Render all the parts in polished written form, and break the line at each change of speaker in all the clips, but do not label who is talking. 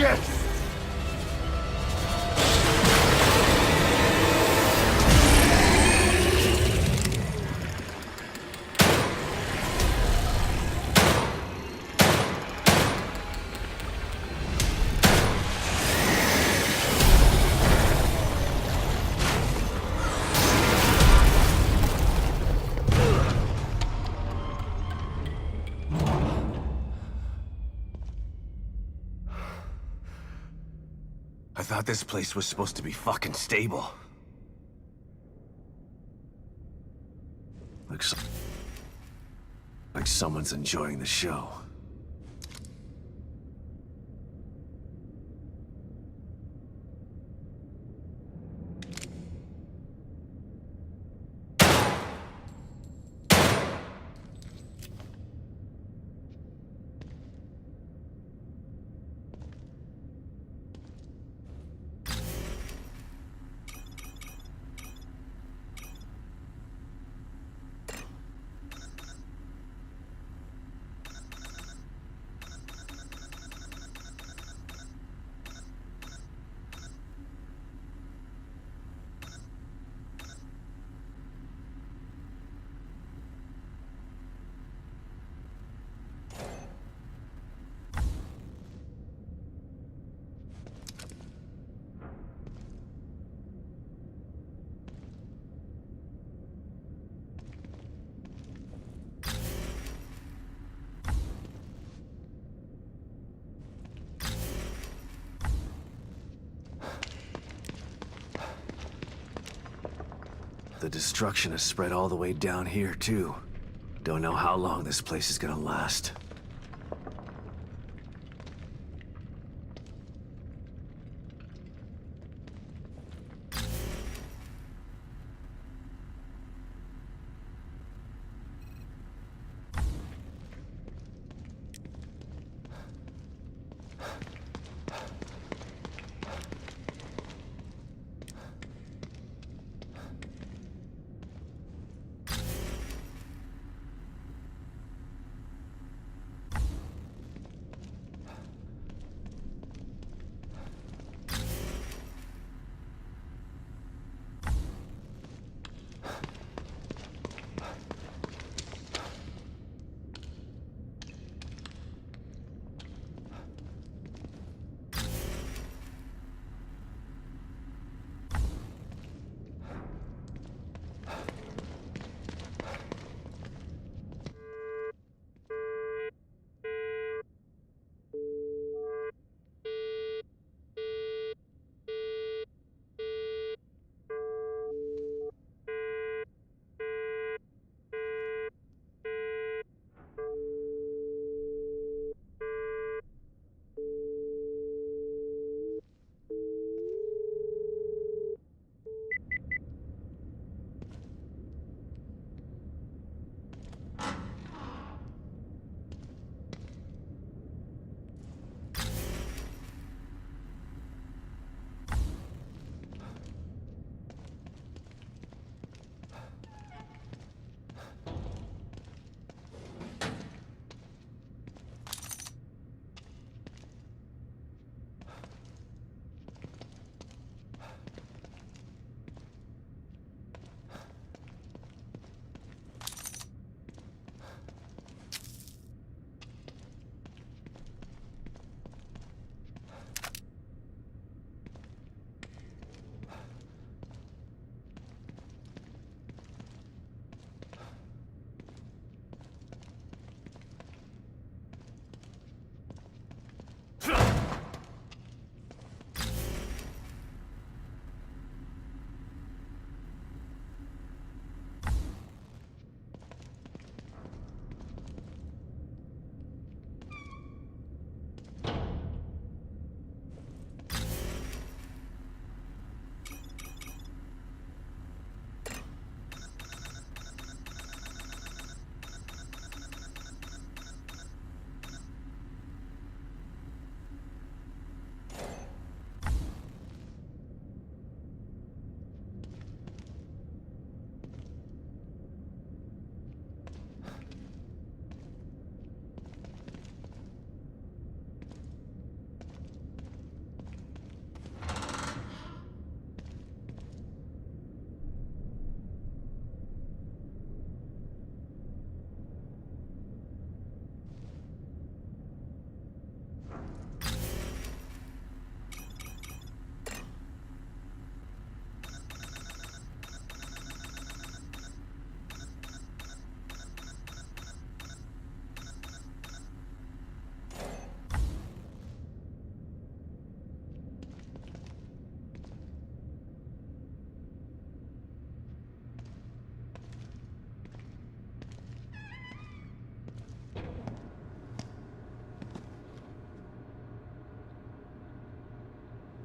shit! I thought this place was supposed to be fucking stable. Like someone's enjoying the show. The destruction has spread all the way down here, too. Don't know how long this place is gonna last.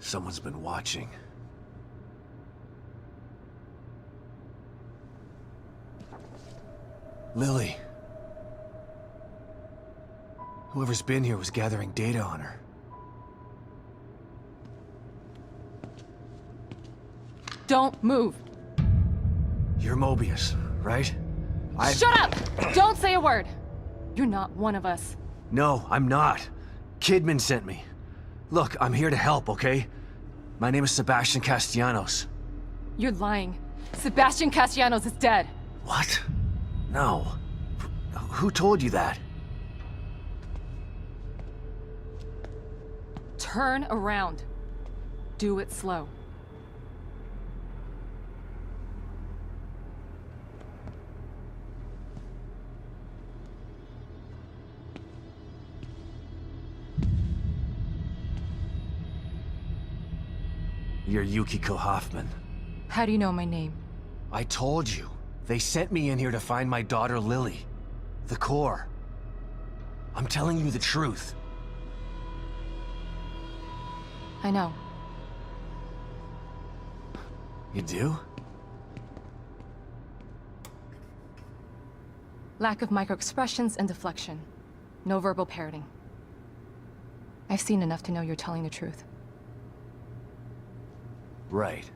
Someone's been watching. Lily. Whoever's been here was gathering data on her.
Don't move.
You're Mobius, right?
Shut up! Don't say a word. You're not one of us.
No, I'm not. Kidman sent me. Look, I'm here to help, okay? My name is Sebastian Castellanos.
You're lying. Sebastian Castellanos is dead.
What? No. Who told you that?
Turn around. Do it slow.
You're Yukiko Hoffman.
How do you know my name?
I told you. They sent me in here to find my daughter Lily. The core. I'm telling you the truth.
I know.
You do?
Lack of microexpressions and deflection. No verbal parroting. I've seen enough to know you're telling the truth.
Right.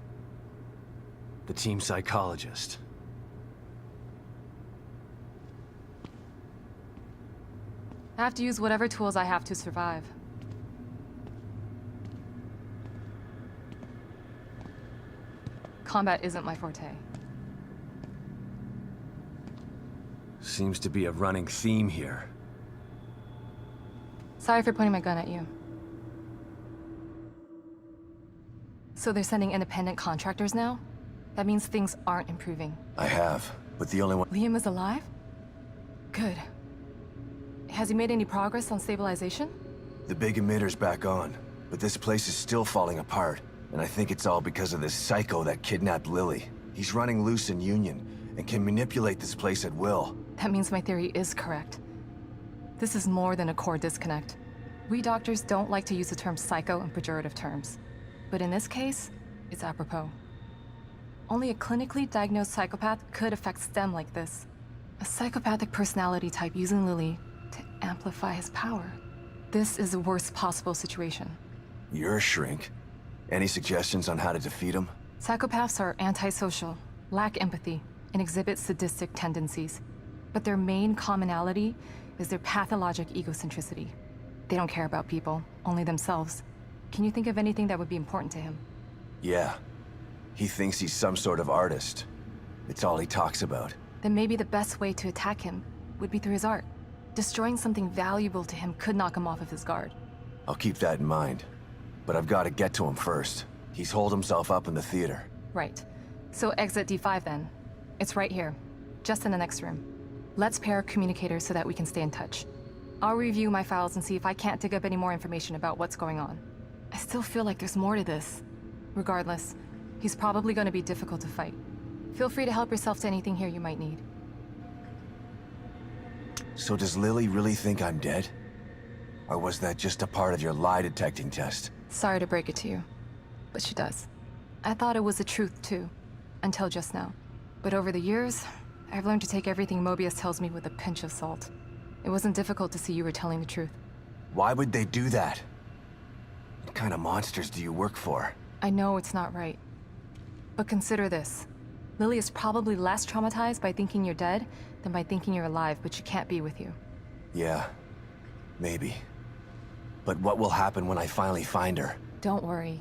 The team psychologist.
I have to use whatever tools I have to survive. Combat isn't my forte.
Seems to be a running theme here.
Sorry for pointing my gun at you. So they're sending independent contractors now? That means things aren't improving.
I have, but the only one...
Liam is alive? Good. Has he made any progress on stabilization?
The big emitter's back on, but this place is still falling apart. And I think it's all because of this psycho that kidnapped Lily. He's running loose in Union, and can manipulate this place at will.
That means my theory is correct. This is more than a core disconnect. We doctors don't like to use the term psycho in pejorative terms. But in this case, it's apropos. Only a clinically diagnosed psychopath could affect STEM like this. A psychopathic personality type using Lily to amplify his power. This is the worst possible situation.
You're a shrink. Any suggestions on how to defeat him?
Psychopaths are antisocial, lack empathy, and exhibit sadistic tendencies. But their main commonality is their pathologic egocentricity. They don't care about people, only themselves. Can you think of anything that would be important to him?
Yeah. He thinks he's some sort of artist. It's all he talks about.
Then maybe the best way to attack him would be through his art. Destroying something valuable to him could knock him off of his guard.
I'll keep that in mind. But I've got to get to him first. He's holed himself up in the theater.
Right. So exit D5 then. It's right here, just in the next room. Let's pair communicators so that we can stay in touch. I'll review my files and see if I can't dig up any more information about what's going on. I still feel like there's more to this. Regardless, he's probably going to be difficult to fight. Feel free to help yourself to anything here you might need.
So does Lily really think I'm dead? Or was that just a part of your lie detecting test?
Sorry to break it to you, but she does. I thought it was the truth too, until just now. But over the years, I've learned to take everything Mobius tells me with a pinch of salt. It wasn't difficult to see you were telling the truth.
Why would they do that? What kind of monsters do you work for?
I know it's not right. But consider this. Lily is probably less traumatized by thinking you're dead than by thinking you're alive, but she can't be with you.
Yeah, maybe. But what will happen when I finally find her?
Don't worry.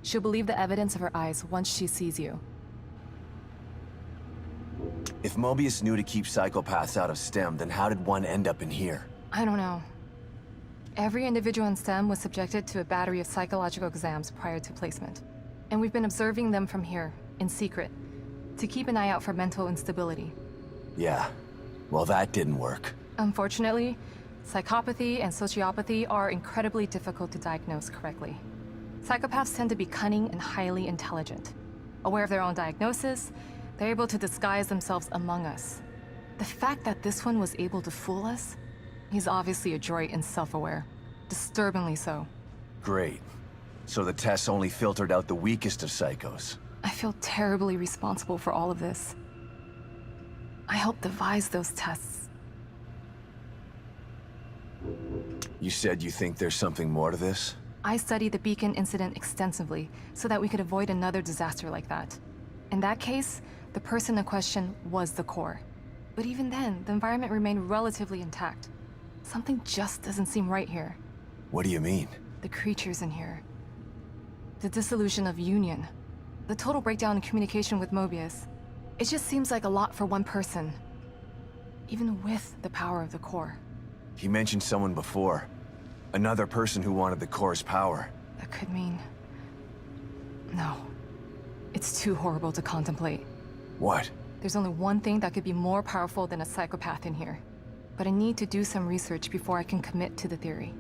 She'll believe the evidence of her eyes once she sees you.
If Mobius knew to keep psychopaths out of STEM, then how did one end up in here?
I don't know. Every individual in STEM was subjected to a battery of psychological exams prior to placement. And we've been observing them from here, in secret, to keep an eye out for mental instability.
Yeah, well that didn't work.
Unfortunately, psychopathy and sociopathy are incredibly difficult to diagnose correctly. Psychopaths tend to be cunning and highly intelligent. Aware of their own diagnosis, they're able to disguise themselves among us. The fact that this one was able to fool us, he's obviously adroit and self-aware. Disturbingly so.
Great. So the tests only filtered out the weakest of psychos.
I feel terribly responsible for all of this. I helped devise those tests.
You said you think there's something more to this?
I studied the Beacon incident extensively so that we could avoid another disaster like that. In that case, the person in question was the core. But even then, the environment remained relatively intact. Something just doesn't seem right here.
What do you mean?
The creatures in here. The dissolution of Union. The total breakdown in communication with Mobius. It just seems like a lot for one person. Even with the power of the core.
He mentioned someone before. Another person who wanted the core's power.
That could mean... No. It's too horrible to contemplate.
What?
There's only one thing that could be more powerful than a psychopath in here. But I need to do some research before I can commit to the theory.